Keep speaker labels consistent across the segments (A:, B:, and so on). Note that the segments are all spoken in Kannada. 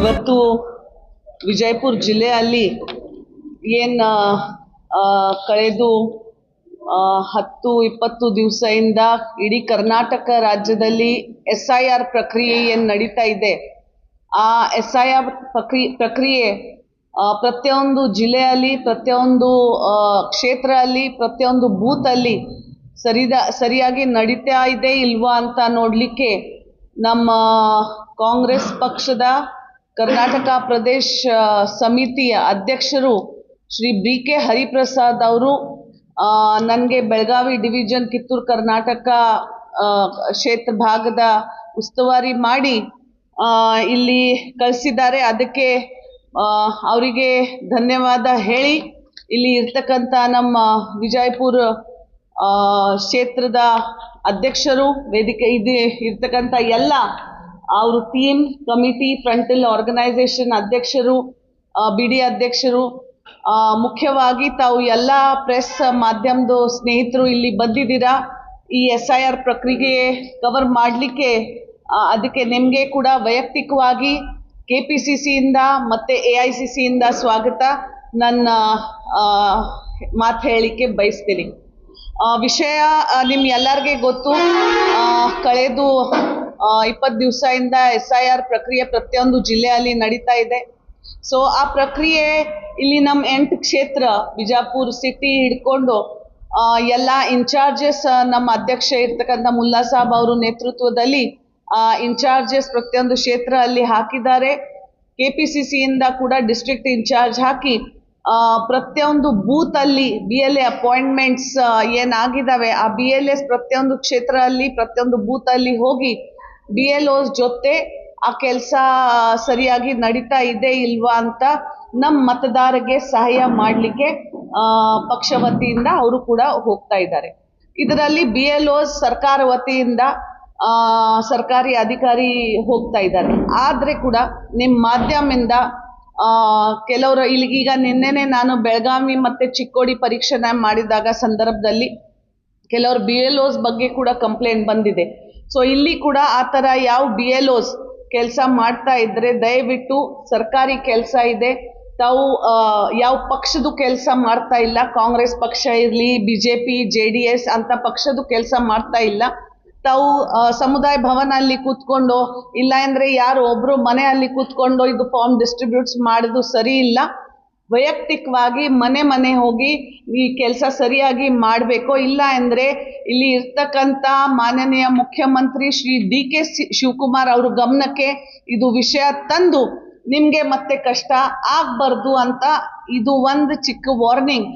A: ಇವತ್ತು ವಿಜಯಪುರ ಜಿಲ್ಲೆಯಲ್ಲಿ ಏನು ಕಳೆದು 10-20 ದಿವಸದಿಂದ ಇಡೀ ಕರ್ನಾಟಕ ರಾಜ್ಯದಲ್ಲಿ SIR ಪ್ರಕ್ರಿಯೆ ಏನು ನಡೀತಾ ಇದೆ, ಆ SIR ಪ್ರಕ್ರಿಯೆ ಪ್ರತಿಯೊಂದು ಜಿಲ್ಲೆಯಲ್ಲಿ, ಪ್ರತಿಯೊಂದು ಕ್ಷೇತ್ರದಲ್ಲಿ, ಪ್ರತಿಯೊಂದು ಬೂತಲ್ಲಿ ಸರಿಯಾಗಿ ನಡೀತಾ ಇದೆ ಇಲ್ವಾ ಅಂತ ನೋಡಲಿಕ್ಕೆ ನಮ್ಮ ಕಾಂಗ್ರೆಸ್ ಪಕ್ಷದ ಕರ್ನಾಟಕ ಪ್ರದೇಶ ಸಮಿತಿಯ ಅಧ್ಯಕ್ಷರು ಶ್ರೀ BK ಹರಿಪ್ರಸಾದ್ ಅವರು ನನಗೆ ಬೆಳಗಾವಿ ಡಿವಿಷನ್ ಕಿತ್ತೂರು ಕರ್ನಾಟಕ ಕ್ಷೇತ್ರ ಭಾಗದ ಉಸ್ತುವಾರಿ ಮಾಡಿ ಇಲ್ಲಿ ಕಳಿಸಿದ್ದಾರೆ. ಅದಕ್ಕೆ ಅವರಿಗೆ ಧನ್ಯವಾದ ಹೇಳಿ, ಇಲ್ಲಿ ಇರ್ತಕ್ಕಂಥ ನಮ್ಮ ವಿಜಯಪುರ ಕ್ಷೇತ್ರದ ಅಧ್ಯಕ್ಷರು, ವೇದಿಕೆ ಇದೆ ಇರ್ತಕ್ಕಂಥ ಎಲ್ಲ ಅವರು ಟೀಮ್, ಕಮಿಟಿ, ಫ್ರಂಟಲ್ ಆರ್ಗನೈಸೇಷನ್ ಅಧ್ಯಕ್ಷರು, BD ಅಧ್ಯಕ್ಷರು, ಮುಖ್ಯವಾಗಿ ತಾವು ಎಲ್ಲ ಪ್ರೆಸ್ ಮಾಧ್ಯಮದ ಸ್ನೇಹಿತರು ಇಲ್ಲಿ ಬಂದಿದ್ದೀರಾ ಈ SIR ಪ್ರಕ್ರಿಯೆ ಕವರ್ ಮಾಡಲಿಕ್ಕೆ. ಅದಕ್ಕೆ ನಿಮಗೆ ಕೂಡ ವೈಯಕ್ತಿಕವಾಗಿ KPCCಯಿಂದ ಮತ್ತು AICCಯಿಂದ ಸ್ವಾಗತ ನನ್ನ ಮಾತು ಹೇಳಲಿಕ್ಕೆ ಬಯಸ್ತೀನಿ. ವಿಷಯ ಎಲ್ಲರಿಗೆ ಗೊತ್ತು, ಕಳೆದು 20 ದಿವಸದಿಂದ SIR ಪ್ರಕ್ರಿಯೆ ಪ್ರತಿಯೊಂದು ಜಿಲ್ಲೆಯಲ್ಲಿ ನಡೀತಾ ಇದೆ. ಸೊ ಆ ಪ್ರಕ್ರಿಯೆ ಇಲ್ಲಿ ನಮ್ಮ 8 ಕ್ಷೇತ್ರ ಬಿಜಾಪುರ ಸಿಟಿ ಹಿಡ್ಕೊಂಡು ಎಲ್ಲ ಇನ್ಚಾರ್ಜಸ್ ನಮ್ಮ ಅಧ್ಯಕ್ಷ ಇರ್ತಕ್ಕಂಥ ಮುಲ್ಲಾ ಸಾಬ್ ಅವರು ನೇತೃತ್ವದಲ್ಲಿ ಇನ್ಚಾರ್ಜಸ್ ಪ್ರತಿಯೊಂದು ಕ್ಷೇತ್ರ ಅಲ್ಲಿ ಹಾಕಿದ್ದಾರೆ. KPCCಯಿಂದ ಕೂಡ ಡಿಸ್ಟ್ರಿಕ್ಟ್ ಇನ್ಚಾರ್ಜ್ ಹಾಕಿ ಪ್ರತಿಯೊಂದು ಬೂತಲ್ಲಿ BLA ಅಪಾಯಿಂಟ್ಮೆಂಟ್ಸ್ ಏನಾಗಿದ್ದಾವೆ ಆ BLAs ಪ್ರತಿಯೊಂದು ಕ್ಷೇತ್ರದಲ್ಲಿ, ಪ್ರತಿಯೊಂದು ಬೂತಲ್ಲಿ ಹೋಗಿ BLOs ಜೊತೆ ಆ ಕೆಲಸ ಸರಿಯಾಗಿ ನಡೀತಾ ಇದೆ ಇಲ್ವಾ ಅಂತ ನಮ್ಮ ಮತದಾರರಿಗೆ ಸಹಾಯ ಮಾಡಲಿಕ್ಕೆ ಪಕ್ಷ ವತಿಯಿಂದ ಅವರು ಕೂಡ ಹೋಗ್ತಾ ಇದ್ದಾರೆ. ಇದರಲ್ಲಿ BLOs ಸರ್ಕಾರ ವತಿಯಿಂದ ಸರ್ಕಾರಿ ಅಧಿಕಾರಿ ಹೋಗ್ತಾ ಇದ್ದಾರೆ. ಆದರೆ ಕೂಡ ನಿಮ್ಮ ಮಾಧ್ಯಮದಿಂದ ಕೆಲವರು ಈಗ ನಿನ್ನೆನೆ ನಾನು ಬೆಳಗಾವಿ ಮತ್ತು ಚಿಕ್ಕೋಡಿ ಪರೀಕ್ಷೆ ಮಾಡಿದಾಗ ಸಂದರ್ಭದಲ್ಲಿ ಕೆಲವರು BLOs ಬಗ್ಗೆ ಕೂಡ ಕಂಪ್ಲೇಂಟ್ ಬಂದಿದೆ. ಸೊ ಇಲ್ಲಿ ಕೂಡ ಆ ಥರ ಯಾವ BLOs ಕೆಲಸ ಮಾಡ್ತಾ ಇದ್ರೆ ದಯವಿಟ್ಟು ಸರ್ಕಾರಿ ಕೆಲಸ ಇದೆ, ತಾವು ಯಾವ ಪಕ್ಷದ ಕೆಲಸ ಮಾಡ್ತಾ ಇಲ್ಲ, ಕಾಂಗ್ರೆಸ್ ಪಕ್ಷ ಇರಲಿ, BJP, JDS ಅಂತ ಪಕ್ಷದ ಕೆಲಸ ಮಾಡ್ತಾ ಇಲ್ಲ. ತಾವು ಸಮುದಾಯ ಭವನಲ್ಲಿ ಕೂತ್ಕೊಂಡು, ಇಲ್ಲ ಅಂದರೆ ಯಾರು ಒಬ್ಬರು ಮನೆಯಲ್ಲಿ ಕೂತ್ಕೊಂಡು ಇದು ಫಾರ್ಮ್ ಡಿಸ್ಟ್ರಿಬ್ಯೂಟ್ಸ್ ಮಾಡೋದು ಸರಿ ಇಲ್ಲ. ವೈಯಕ್ತಿಕವಾಗಿ ಮನೆ ಹೋಗಿ ಈ ಕೆಲಸ ಸರಿಯಾಗಿ ಮಾಡಬೇಕು. ಇಲ್ಲ ಅಂದರೆ ಇಲ್ಲಿ ಇರ್ತಕ್ಕಂಥ ಮಾನನೀಯ ಮುಖ್ಯಮಂತ್ರಿ ಶ್ರೀ DK ಶಿವಕುಮಾರ್ ಅವ್ರ ಗಮನಕ್ಕೆ ಇದು ವಿಷಯ ತಂದು ನಿಮಗೆ ಮತ್ತೆ ಕಷ್ಟ ಆಗಬಾರ್ದು ಅಂತ ಇದು ಒಂದು ಚಿಕ್ಕ ವಾರ್ನಿಂಗ್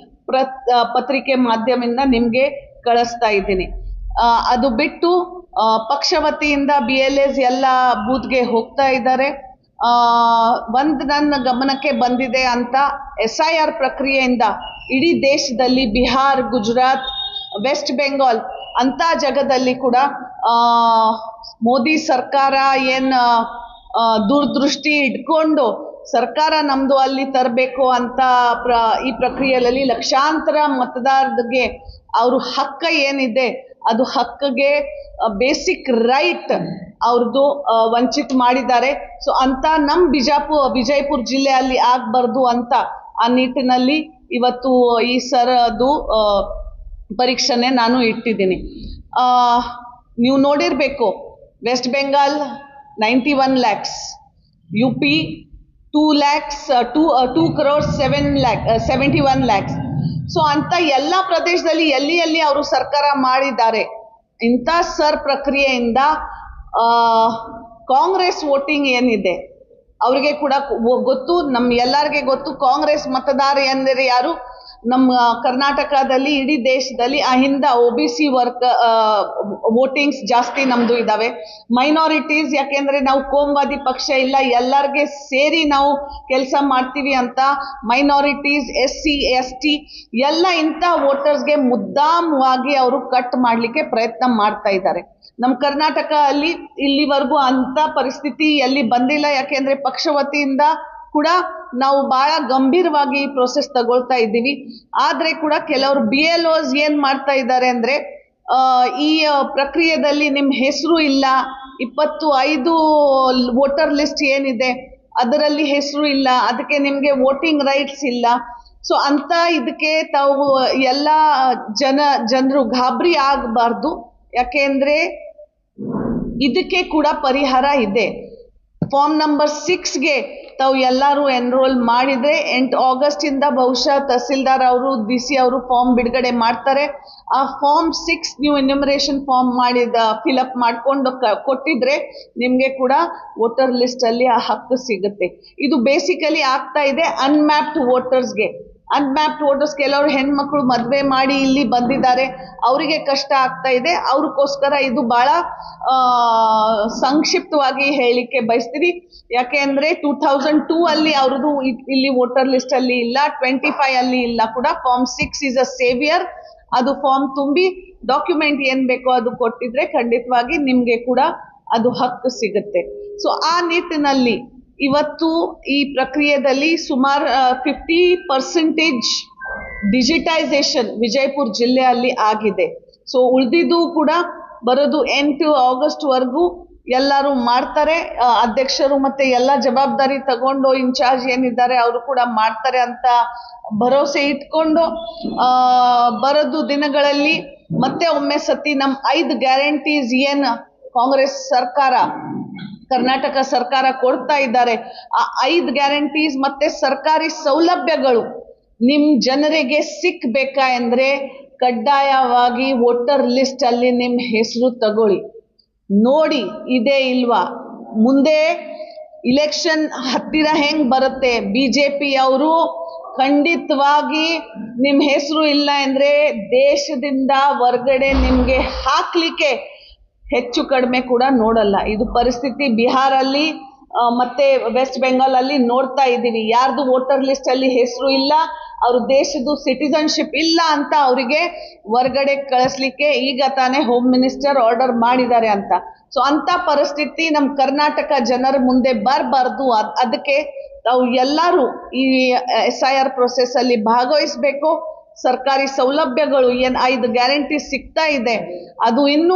A: ಪತ್ರಿಕೆ ಮಾಧ್ಯಮದಿಂದ ನಿಮಗೆ ಕಳಿಸ್ತಾ ಇದ್ದೀನಿ. ಅದು ಬಿಟ್ಟು ಪಕ್ಷ ವತಿಯಿಂದ BLAs ಎಲ್ಲ ಬೂತ್ಗೆ ಹೋಗ್ತಾ ಇದ್ದಾರೆ. ಒಂದು ನನ್ನ ಗಮನಕ್ಕೆ ಬಂದಿದೆ ಅಂತ SIR ಪ್ರಕ್ರಿಯೆಯಿಂದ ಇಡೀ ದೇಶದಲ್ಲಿ ಬಿಹಾರ್, ಗುಜರಾತ್, ವೆಸ್ಟ್ ಬೆಂಗಾಲ್ ಅಂಥ ಜಾಗದಲ್ಲಿ ಕೂಡ ಮೋದಿ ಸರ್ಕಾರ ಏನು ದೂರದೃಷ್ಟಿ ಇಟ್ಕೊಂಡು ಸರ್ಕಾರ ನಮ್ಮದು ಅಲ್ಲಿ ತರಬೇಕು ಅಂತ ಈ ಪ್ರಕ್ರಿಯೆಯಲ್ಲಿ ಲಕ್ಷಾಂತರ ಮತದಾರರಿಗೆ ಅವ್ರ ಹಕ್ಕು ಏನಿದೆ ಅದು ಹಕ್ಕಿಗೆ ಬೇಸಿಕ್ ರೈಟ್ ಅವ್ರದ್ದು ವಂಚಿತ ಮಾಡಿದ್ದಾರೆ. ಸೊ ಅಂತ ನಮ್ಮ ವಿಜಯಪುರ ಜಿಲ್ಲೆಯಲ್ಲಿ ಆಗಬಾರ್ದು ಅಂತ ಆ ನಿಟ್ಟಿನಲ್ಲಿ ಇವತ್ತು ಈ ಸರದು ಪರೀಕ್ಷೆನೆ ನಾನು ಇಟ್ಟಿದ್ದೀನಿ. ನೀವು ನೋಡಿರಬೇಕು, West Bengal 91 lakhs, UP 2 crores 71 lakhs. So ಅಂತ ಎಲ್ಲ ಪ್ರದೇಶದಲ್ಲಿ ಎಲ್ಲಿ ಅವರು ಸರ್ಕಾರ ಮಾಡಿದ್ದಾರೆ. ಇಂಥ ಪ್ರಕ್ರಿಯೆಯಿಂದ ಕಾಂಗ್ರೆಸ್ ವೋಟಿಂಗ್ ಏನಿದೆ ಅವರಿಗೆ ಕೂಡ ಗೊತ್ತು, ನಮ್ಮ ಎಲ್ಲರಿಗೆ ಗೊತ್ತು. ಕಾಂಗ್ರೆಸ್ ಮತದಾರ ಎಂದರೆ ಯಾರು? ನಮ್ಮ ಕರ್ನಾಟಕದಲ್ಲಿ, ಇಡೀ ದೇಶದಲ್ಲಿ ಅಹಿಂದ OBC ವೋಟಿಂಗ್ಸ್ ಜಾಸ್ತಿ ನಮ್ಮದು ಇದ್ದಾವೆ. ಮೈನಾರಿಟೀಸ್, ಯಾಕೆಂದರೆ ನಾವು ಕೋಮುವಾದಿ ಪಕ್ಷ ಇಲ್ಲ, ಎಲ್ಲರಿಗೆ ಸೇರಿ ನಾವು ಕೆಲಸ ಮಾಡ್ತೀವಿ ಅಂತ ಮೈನಾರಿಟೀಸ್, SC ST ಎಲ್ಲ ಇಂಥ ವೋಟರ್ಸ್ಗೆ ಮುದ್ದಾಮವಾಗಿ ಅವರು ಕಟ್ ಮಾಡಲಿಕ್ಕೆ ಪ್ರಯತ್ನ ಮಾಡ್ತಾ ಇದ್ದಾರೆ. ನಮ್ಮ ಕರ್ನಾಟಕ ಅಲ್ಲಿ ಇಲ್ಲಿವರೆಗೂ ಅಂಥ ಪರಿಸ್ಥಿತಿ ಎಲ್ಲಿ ಬಂದಿಲ್ಲ. ಯಾಕೆಂದರೆ ಪಕ್ಷ ವತಿಯಿಂದ ಕೂಡ ನಾವು ಬಹಳ ಗಂಭೀರವಾಗಿ ಈ ಪ್ರೋಸೆಸ್ ತಗೊಳ್ತಾ ಇದ್ದೀವಿ. ಆದರೆ ಕೂಡ ಕೆಲವರು BLOs ಏನು ಮಾಡ್ತಾ ಇದ್ದಾರೆ ಅಂದರೆ ಈ ಪ್ರಕ್ರಿಯೆಯಲ್ಲಿ ನಿಮ್ಮ ಹೆಸರು ಇಲ್ಲ, 25 ವೋಟರ್ ಲಿಸ್ಟ್ ಏನಿದೆ ಅದರಲ್ಲಿ ಹೆಸರು ಇಲ್ಲ, ಅದಕ್ಕೆ ನಿಮಗೆ ವೋಟಿಂಗ್ ರೈಟ್ಸ್ ಇಲ್ಲ. ಸೊ ಅಂತ ಇದಕ್ಕೆ ತಾವು ಎಲ್ಲ ಜನರು ಗಾಬರಿ ಆಗಬಾರ್ದು. ಯಾಕೆಂದ್ರೆ ಇದಕ್ಕೆ ಕೂಡ ಪರಿಹಾರ ಇದೆ. ಫಾರ್ಮ್ ನಂಬರ್ 6ಗೆ ತಾವು ಎಲ್ಲರೂ ಎನ್ರೋಲ್ ಮಾಡಿದ್ರೆ 8 ಆಗಸ್ಟಿಂದ ಬಹುಶಃ ತಹಸೀಲ್ದಾರ್ ಅವರು DC ಅವರು ಫಾರ್ಮ್ ಬಿಡುಗಡೆ ಮಾಡ್ತಾರೆ. ಆ ಫಾರ್ಮ್ 6 ನೀವು ಎನ್ಯುಮರೇಷನ್ ಫಾರ್ಮ್ ಫಿಲಪ್ ಮಾಡಿಕೊಂಡು ಕೊಟ್ಟಿದ್ರೆ ನಿಮಗೆ ಕೂಡ ವೋಟರ್ ಲಿಸ್ಟ್ ಅಲ್ಲಿ ಆ ಹಕ್ಕು ಸಿಗುತ್ತೆ. ಇದು ಬೇಸಿಕಲಿ ಆಗ್ತಾ ಇದೆ ಅನ್ಮ್ಯಾಪ್ಡ್ ವೋಟರ್ಸ್ಗೆ. ಅನ್ಮ್ಯಾಪ್ಡ್ ವೋಟರ್ಸ್ ಕೆಲವರು ಹೆಣ್ಮಕ್ಳು ಮದುವೆ ಮಾಡಿ ಇಲ್ಲಿ ಬಂದಿದ್ದಾರೆ, ಅವರಿಗೆ ಕಷ್ಟ ಆಗ್ತಾ ಇದೆ. ಅವ್ರಿಗೋಸ್ಕರ ಇದು ಬಹಳ ಸಂಕ್ಷಿಪ್ತವಾಗಿ ಹೇಳಿಕೆ ಬಯಸ್ತೀವಿ. ಯಾಕೆ ಅಂದ್ರೆ 2002 ಅಲ್ಲಿ ಅವ್ರದ್ದು ಇಲ್ಲಿ ವೋಟರ್ ಲಿಸ್ಟ್ ಅಲ್ಲಿ ಇಲ್ಲ, 25 ಅಲ್ಲಿ ಇಲ್ಲ ಕೂಡ. Form 6 is a saviour. ಅದು ಫಾರ್ಮ್ ತುಂಬಿ ಡಾಕ್ಯುಮೆಂಟ್ ಏನ್ ಬೇಕೋ ಅದು ಕೊಟ್ಟಿದ್ರೆ ಖಂಡಿತವಾಗಿ ನಿಮ್ಗೆ ಕೂಡ ಅದು ಹಕ್ಕು ಸಿಗುತ್ತೆ. ಸೊ ಆ ನಿಟ್ಟಿನಲ್ಲಿ ಇವತ್ತು ಈ ಪ್ರಕ್ರಿಯೆಯಲ್ಲಿ ಸುಮಾರು 50% ಡಿಜಿಟೈಸೇಷನ್ ವಿಜಯಪುರ ಜಿಲ್ಲೆಯಲ್ಲಿ ಆಗಿದೆ. ಸೊ ಉಳಿದಿದ್ದು ಕೂಡ ಬರೋದು 8 ಆಗಸ್ಟ್ ವರೆಗೂ ಎಲ್ಲರೂ ಮಾಡ್ತಾರೆ. ಅಧ್ಯಕ್ಷರು ಮತ್ತೆ ಎಲ್ಲ ಜವಾಬ್ದಾರಿ ತಗೊಂಡು ಇನ್ಚಾರ್ಜ್ ಏನಿದ್ದಾರೆ ಅವರು ಕೂಡ ಮಾಡ್ತಾರೆ ಅಂತ ಭರವಸೆ ಇಟ್ಕೊಂಡು ಬರೋದು ದಿನಗಳಲ್ಲಿ ಮತ್ತೆ ಒಮ್ಮೆ ಸತಿ ನಮ್ಮ 5 ಗ್ಯಾರಂಟೀಸ್ ಏನು ಕಾಂಗ್ರೆಸ್ ಸರ್ಕಾರ ಕರ್ನಾಟಕ ಸರ್ಕಾರ ಕೊಡ್ತಾ ಇದ್ದಾರೆ, ಆ 5 ಗ್ಯಾರಂಟೀಸ್ ಮತ್ತೆ ಸರ್ಕಾರಿ ಸೌಲಭ್ಯಗಳು ನಿಮ್ ಜನರಿಗೆ ಸಿಕ್ಬೇಕಾ ಅಂದ್ರೆ ಕಡ್ಡಾಯವಾಗಿ ವೋಟರ್ ಲಿಸ್ಟ್ ಅಲ್ಲಿ ನಿಮ್ ಹೆಸರು ತಗೊಳ್ಳಿ, ನೋಡಿ ಇದೆ ಇಲ್ವಾ. ಮುಂದೆ ಇಲೆಕ್ಷನ್ ಹತ್ತಿರ ಹೆಂಗ್ ಬರುತ್ತೆ, BJP ಅವರು ಖಂಡಿತವಾಗಿ ನಿಮ್ ಹೆಸರು ಇಲ್ಲ ಅಂದ್ರೆ ದೇಶದಿಂದ ಹೊರಗಡೆ ನಿಮ್ಗೆ ಹಾಕ್ಲಿಕ್ಕೆ ಹೆಚ್ಚು ಕಡಿಮೆ ಕೂಡ ನೋಡಲ್ಲ. ಇದು ಪರಿಸ್ಥಿತಿ ಬಿಹಾರಲ್ಲಿ ಮತ್ತೆ ವೆಸ್ಟ್ ಬೆಂಗಾಲ್ ಅಲ್ಲಿ ನೋಡ್ತಾ ಇದ್ದೀವಿ. ಯಾರ್ದು ವೋಟರ್ ಲಿಸ್ಟ್ ಅಲ್ಲಿ ಹೆಸರು ಇಲ್ಲ, ಅವ್ರ ದೇಶದ್ದು ಸಿಟಿಸನ್ಶಿಪ್ ಇಲ್ಲ ಅಂತ ಅವರಿಗೆ ಹೊರಗಡೆ ಕಳಿಸ್ಲಿಕ್ಕೆ ಈಗ ತಾನೇ ಹೋಮ್ ಮಿನಿಸ್ಟರ್ ಆರ್ಡರ್ ಮಾಡಿದ್ದಾರೆ ಅಂತ. ಸೊ ಅಂತ ಪರಿಸ್ಥಿತಿ ನಮ್ಮ ಕರ್ನಾಟಕ ಜನರ ಮುಂದೆ ಬರಬಾರ್ದು. ಅದಕ್ಕೆ ನಾವು ಎಲ್ಲರೂ ಈ SIR ಪ್ರೊಸೆಸ್ ಅಲ್ಲಿ ಭಾಗವಹಿಸಬೇಕು. ಸರ್ಕಾರಿ ಸೌಲಭ್ಯಗಳು ಏನ್ 5 ಗ್ಯಾರಂಟಿ ಸಿಗ್ತಾ ಇದೆ ಅದು ಇನ್ನೂ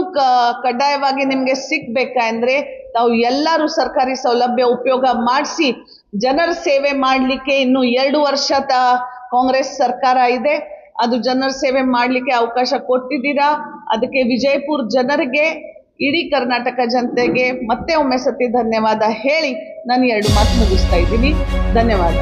A: ಕಡ್ಡಾಯವಾಗಿ ನಿಮ್ಗೆ ಸಿಕ್ಬೇಕಾ ಅಂದ್ರೆ ನಾವು ಎಲ್ಲರೂ ಸರ್ಕಾರಿ ಸೌಲಭ್ಯ ಉಪಯೋಗ ಮಾಡಿಸಿ ಜನರ ಸೇವೆ ಮಾಡಲಿಕ್ಕೆ ಇನ್ನು 2 ವರ್ಷ ಕಾಂಗ್ರೆಸ್ ಸರ್ಕಾರ ಇದೆ. ಅದು ಜನರ ಸೇವೆ ಮಾಡಲಿಕ್ಕೆ ಅವಕಾಶ ಕೊಟ್ಟಿದ್ದೀರಾ. ಅದಕ್ಕೆ ವಿಜಯಪುರ ಜನರಿಗೆ, ಇಡೀ ಕರ್ನಾಟಕ ಜನತೆಗೆ ಮತ್ತೆ ಒಮ್ಮೆ ಸತಿ ಧನ್ಯವಾದ ಹೇಳಿ ನಾನು 2 ಮಾತು ಮುಗಿಸ್ತಾ ಇದ್ದೀನಿ. ಧನ್ಯವಾದ.